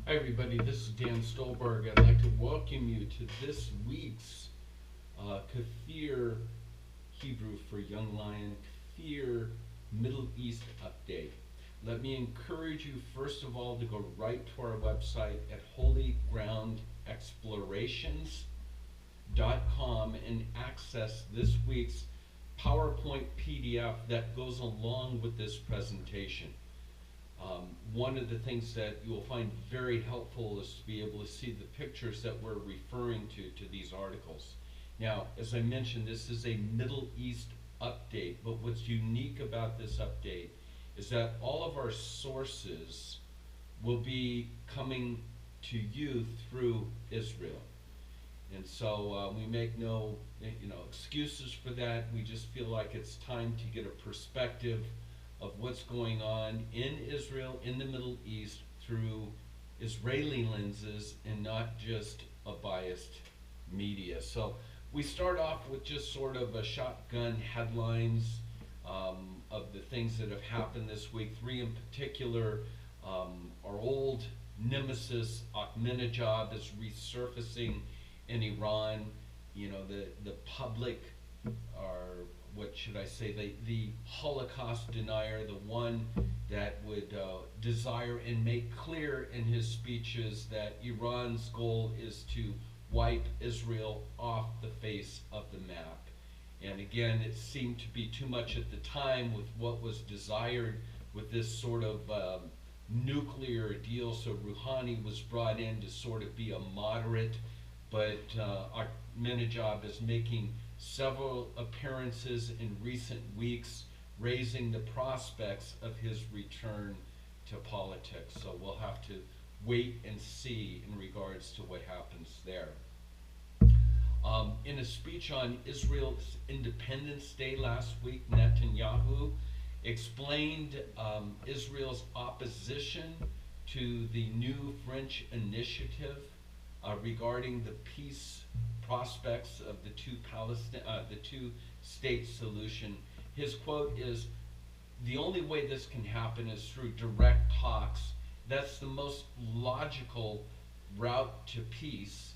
Hi everybody, this is Dan Stolberg. I'd like to welcome you to this week's KFIR, Hebrew for Young Lion, KFIR Middle East Update. Let me encourage you first of all to go right to our website at holygroundexplorations.com and access this week's PowerPoint PDF that goes along with this presentation. One of the things that you will find very helpful is to be able to see the pictures that we're referring to these articles. Now, as I mentioned, this is a Middle East update, but what's unique about this update is that all of our sources will be coming to you through Israel. And so we make no excuses for that. We just feel like it's time to get a perspective of what's going on in Israel, in the Middle East, through Israeli lenses and not just a biased media. So we start off with just sort of a shotgun headlines of the things that have happened this week. Three in particular. Our old nemesis, Ahmadinejad, is resurfacing in Iran. You know, the public are, what should I say, the Holocaust denier, the one that would desire and make clear in his speeches that Iran's goal is to wipe Israel off the face of the map. And again, it seemed to be too much at the time with what was desired with this sort of nuclear deal. So Rouhani was brought in to sort of be a moderate, but Ahmadinejad is making several appearances in recent weeks, raising the prospects of his return to politics. So we'll have to wait and see in regards to what happens there. In a speech on Israel's Independence Day last week, Netanyahu explained Israel's opposition to the new French initiative regarding the peace prospects of the two-state solution. His quote is, "The only way this can happen is through direct talks. That's the most logical route to peace.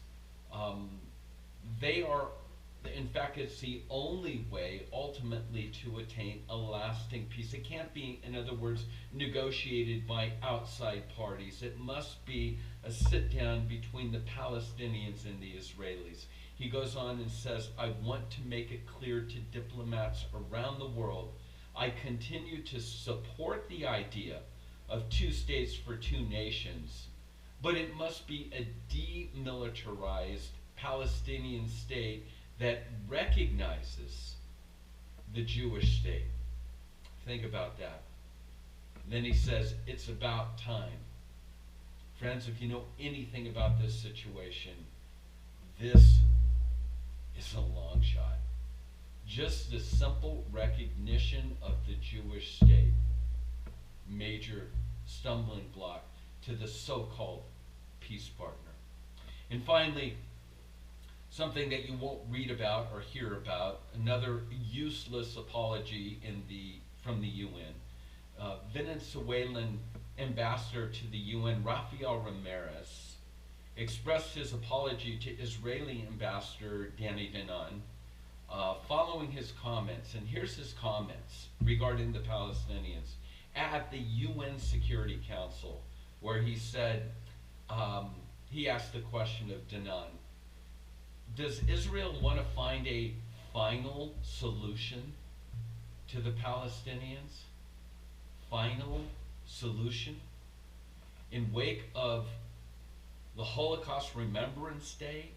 In fact, it's the only way ultimately to attain a lasting peace. It can't be, in other words, negotiated by outside parties. It must be a sit-down between the Palestinians and the Israelis." He goes on and says, "I want to make it clear to diplomats around the world, I continue to support the idea of two states for two nations, but it must be a demilitarized Palestinian state that recognizes the Jewish state." Think about that. And then he says, "It's about time." Friends, if you know anything about this situation, this is a long shot. Just the simple recognition of the Jewish state, major stumbling block to the so-called peace partner. And finally, something that you won't read about or hear about, another useless apology from the UN. Venezuelan ambassador to the UN, Ramirez, expressed his apology to Israeli ambassador Danny Danon following his comments. And here's his comments regarding the Palestinians at the UN Security Council, where he said, he asked the question of Danon, "Does Israel want to find a final solution to the Palestinians? Final solution? In wake of the Holocaust Remembrance Day,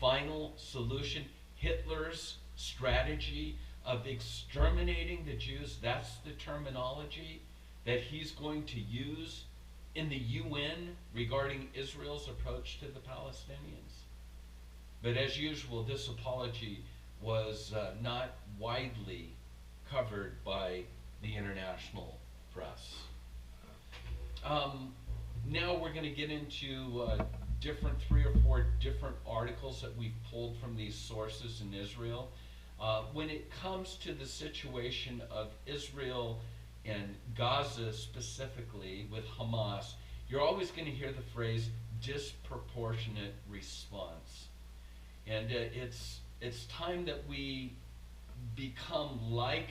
final solution? Hitler's strategy of exterminating the Jews, that's the terminology that he's going to use in the UN regarding Israel's approach to the Palestinians?" But as usual, this apology was not widely covered by the international press. Now we're going to get into three or four different articles that we've pulled from these sources in Israel. When it comes to the situation of Israel and Gaza specifically with Hamas, you're always going to hear the phrase disproportionate response. And it's time that we become like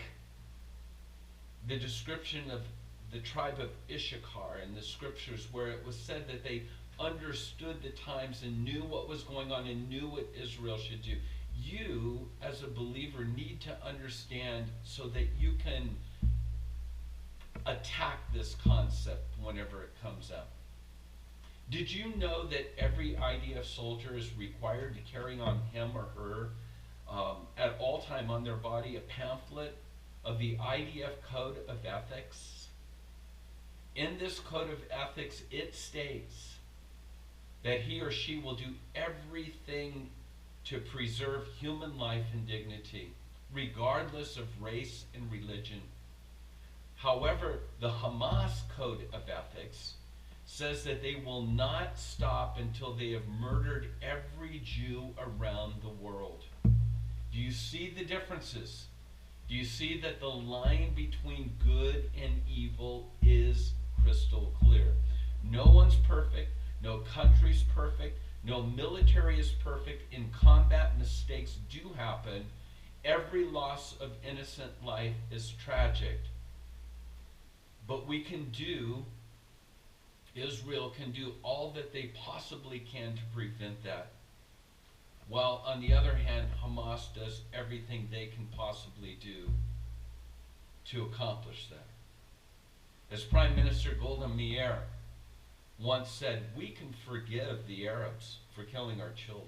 the description of the tribe of Issachar in the scriptures, where it was said that they understood the times and knew what was going on and knew what Israel should do. You, as a believer, need to understand so that you can attack this concept whenever it comes up. Did you know that every IDF soldier is required to carry on him or her at all time on their body a pamphlet of the IDF Code of Ethics? In this Code of Ethics, it states that he or she will do everything to preserve human life and dignity, regardless of race and religion. However, the Hamas Code of Ethics says that they will not stop until they have murdered every Jew around the world. Do you see the differences? Do you see that the line between good and evil is crystal clear? No one's perfect. No country's perfect. No military is perfect. In combat, mistakes do happen. Every loss of innocent life is tragic. But we can do, Israel can do all that they possibly can to prevent that. While on the other hand, Hamas does everything they can possibly do to accomplish that. As Prime Minister Golda Meir once said, we can forgive the Arabs for killing our children.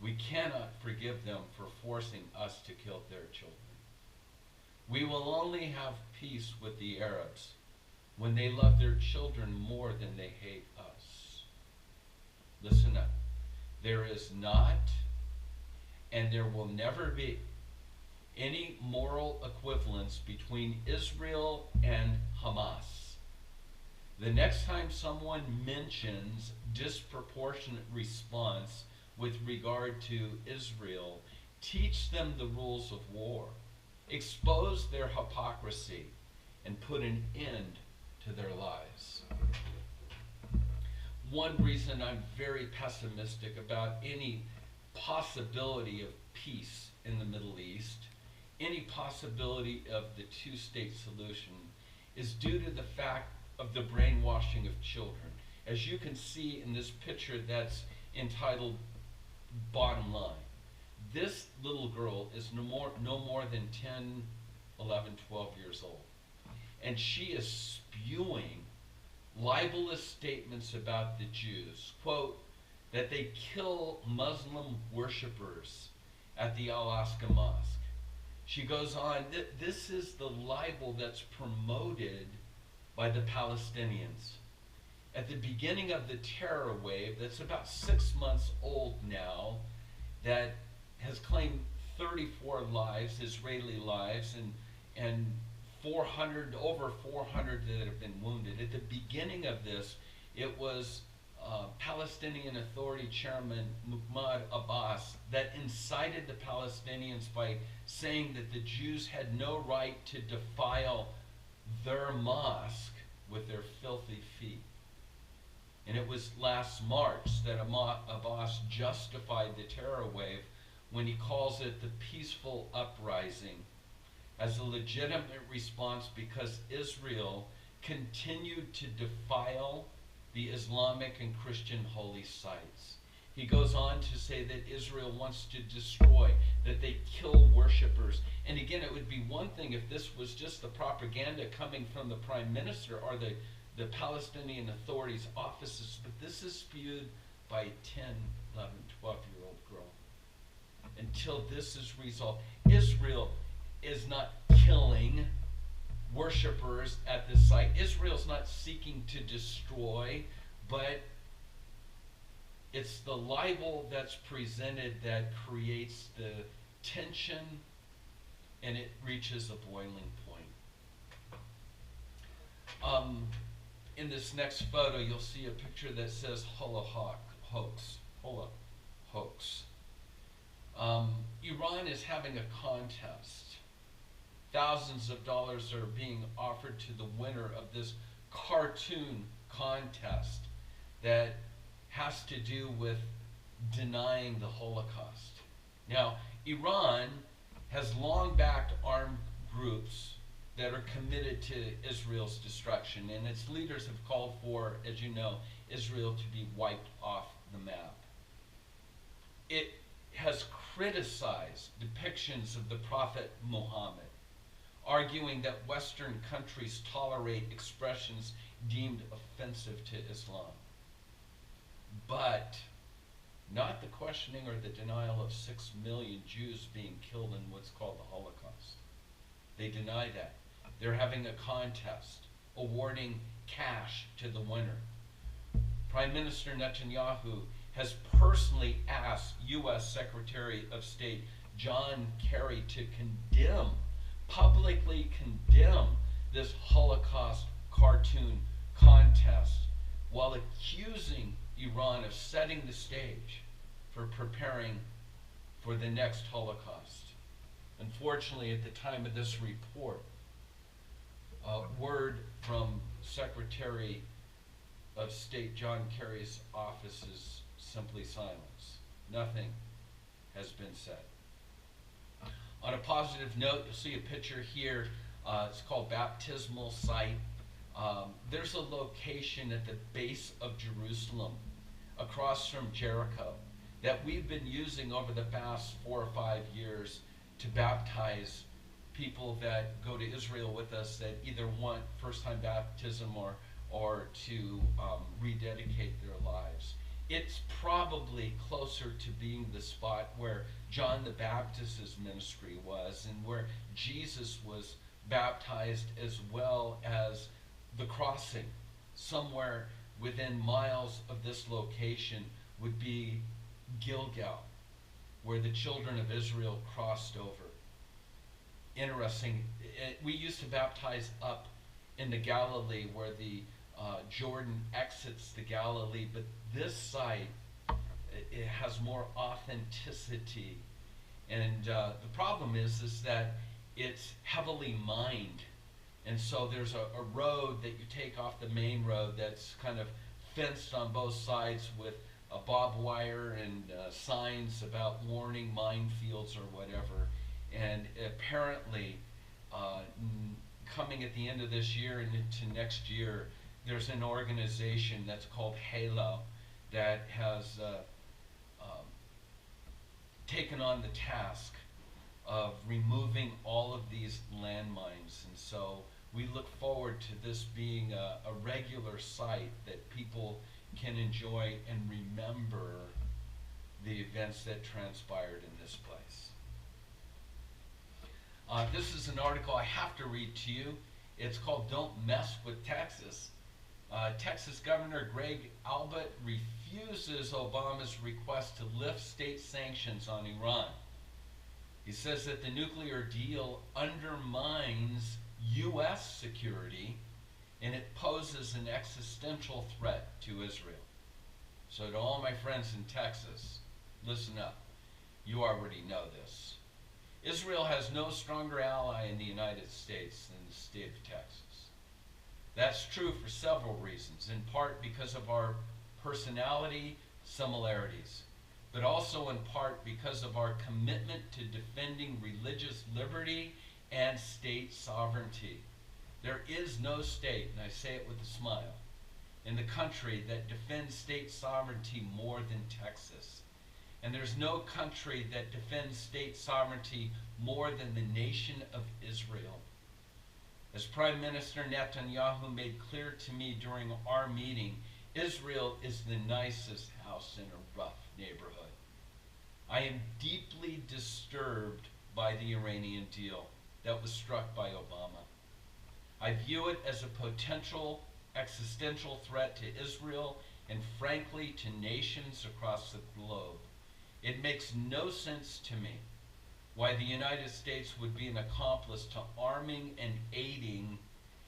We cannot forgive them for forcing us to kill their children. We will only have peace with the Arabs when they love their children more than they hate us. Listen up. There is not, and there will never be, any moral equivalence between Israel and Hamas. The next time someone mentions disproportionate response with regard to Israel, teach them the rules of war, expose their hypocrisy, and put an end to their lies. One reason I'm very pessimistic about any possibility of peace in the Middle East, any possibility of the two-state solution, is due to the fact of the brainwashing of children. As you can see in this picture that's entitled Bottom Line, this little girl is no more than 10, 11, 12 years old. And she is spewing libelous statements about the Jews. Quote, that they kill Muslim worshipers at the Al-Aqsa Mosque. She goes on, this is the libel that's promoted by the Palestinians. At the beginning of the terror wave, that's about 6 months old now, that has claimed 34 lives, Israeli lives, and over 400 that have been wounded. At the beginning of this, it was Palestinian Authority Chairman Mahmoud Abbas that incited the Palestinians by saying that the Jews had no right to defile their mosque with their filthy feet. And it was last March that Abbas justified the terror wave when he calls it the peaceful uprising as a legitimate response because Israel continued to defile the Islamic and Christian holy sites. He goes on to say that Israel wants to destroy, that they kill worshipers. And again, it would be one thing if this was just the propaganda coming from the Prime Minister or the Palestinian Authorities' offices, but this is spewed by a 10, 11, 12-year-old girl. Until this is resolved, Israel is not killing worshipers at this site. Israel's not seeking to destroy, but it's the libel that's presented that creates the tension, and it reaches a boiling point. In this next photo, you'll see a picture that says hoax. Iran is having a contest. Thousands of dollars are being offered to the winner of this cartoon contest that has to do with denying the Holocaust. Now, Iran has long backed armed groups that are committed to Israel's destruction, and its leaders have called for, as you know, Israel to be wiped off the map. It has criticized depictions of the Prophet Muhammad, arguing that Western countries tolerate expressions deemed offensive to Islam. But not the questioning or the denial of 6 million Jews being killed in what's called the Holocaust. They deny that. They're having a contest, awarding cash to the winner. Prime Minister Netanyahu has personally asked U.S. Secretary of State John Kerry to publicly condemn this Holocaust cartoon contest, while accusing Iran of setting the stage for preparing for the next Holocaust. Unfortunately, at the time of this report, word from Secretary of State John Kerry's office is simply silence. Nothing has been said. On a positive note, you'll see a picture here. It's called Baptismal site. There's a location at the base of Jerusalem, across from Jericho, that we've been using over the past 4 or 5 years to baptize people that go to Israel with us that either want first-time baptism or to rededicate their lives. It's probably closer to being the spot where John the Baptist's ministry was, and where Jesus was baptized, as well as the crossing. Somewhere within miles of this location would be Gilgal, where the children of Israel crossed over. Interesting. We used to baptize up in the Galilee, where the Jordan exits the Galilee, but this site, it has more authenticity. And the problem is that it's heavily mined. And so there's a road that you take off the main road that's kind of fenced on both sides with a barbed wire and signs about warning minefields or whatever. And apparently, coming at the end of this year and into next year, there's an organization that's called Halo that has taken on the task of removing all of these landmines. And so we look forward to this being a regular site that people can enjoy and remember the events that transpired in this place. This is an article I have to read to you. It's called "Don't Mess with Texas." Texas Governor Greg Abbott refuses Obama's request to lift state sanctions on Iran. He says that the nuclear deal undermines U.S. security and it poses an existential threat to Israel. So to all my friends in Texas, listen up. You already know this. Israel has no stronger ally in the United States than the state of Texas. That's true for several reasons, in part because of our personality similarities, but also in part because of our commitment to defending religious liberty and state sovereignty. There is no state, and I say it with a smile, in the country that defends state sovereignty more than Texas. And there's no country that defends state sovereignty more than the nation of Israel. As Prime Minister Netanyahu made clear to me during our meeting, Israel is the nicest house in a rough neighborhood. I am deeply disturbed by the Iranian deal that was struck by Obama. I view it as a potential existential threat to Israel and frankly to nations across the globe. It makes no sense to me why the United States would be an accomplice to arming and aiding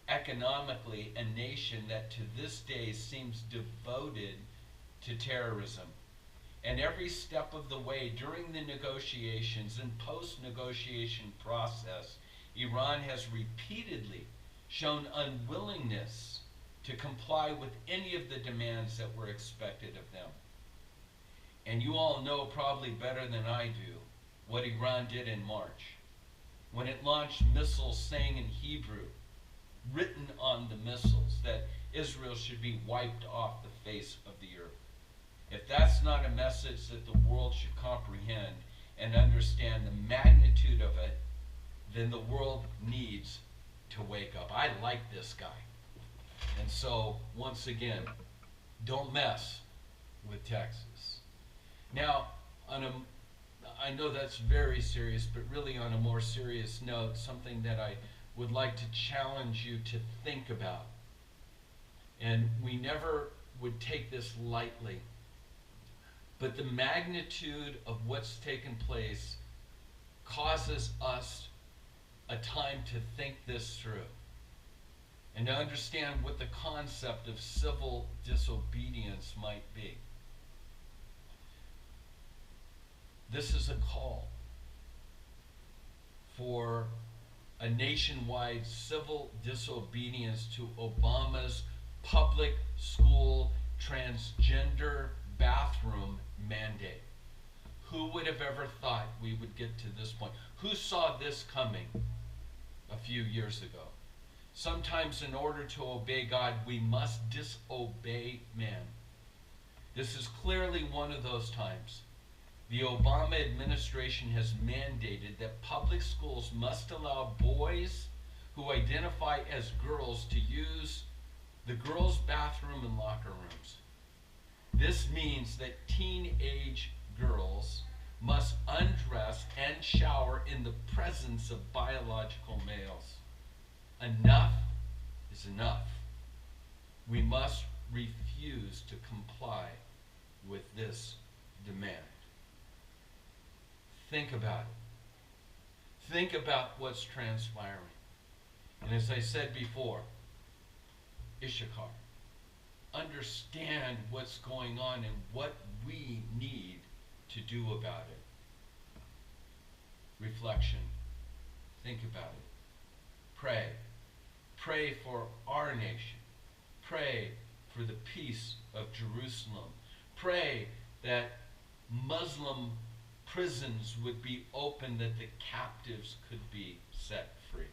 economically a nation that to this day seems devoted to terrorism. And every step of the way during the negotiations and post-negotiation process, Iran has repeatedly shown unwillingness to comply with any of the demands that were expected of them. And you all know probably better than I do what Iran did in March, when it launched missiles saying in Hebrew, written on the missiles, that Israel should be wiped off the face of the earth. If that's not a message that the world should comprehend and understand the magnitude of it, then the world needs to wake up. I like this guy. And so, once again, don't mess with Texas. Now, I know that's very serious, but really on a more serious note, something that I would like to challenge you to think about. And we never would take this lightly, but the magnitude of what's taken place causes us a time to think this through and to understand what the concept of civil disobedience might be. This is a call for a nationwide civil disobedience to Obama's public school transgender bathroom mandate. Who would have ever thought we would get to this point? Who saw this coming a few years ago? Sometimes in order to obey God, we must disobey man. This is clearly one of those times. The Obama administration has mandated that public schools must allow boys who identify as girls to use the girls' bathroom and locker rooms. This means that teenage girls must undress and shower in the presence of biological males. Enough is enough. We must refuse to comply with this demand. Think about it. Think about what's transpiring. And as I said before, Issachar, understand what's going on and what we need to do about it. Reflection. Think about it. Pray. Pray for our nation. Pray for the peace of Jerusalem. Pray that Muslim prisons would be open, that the captives could be set free.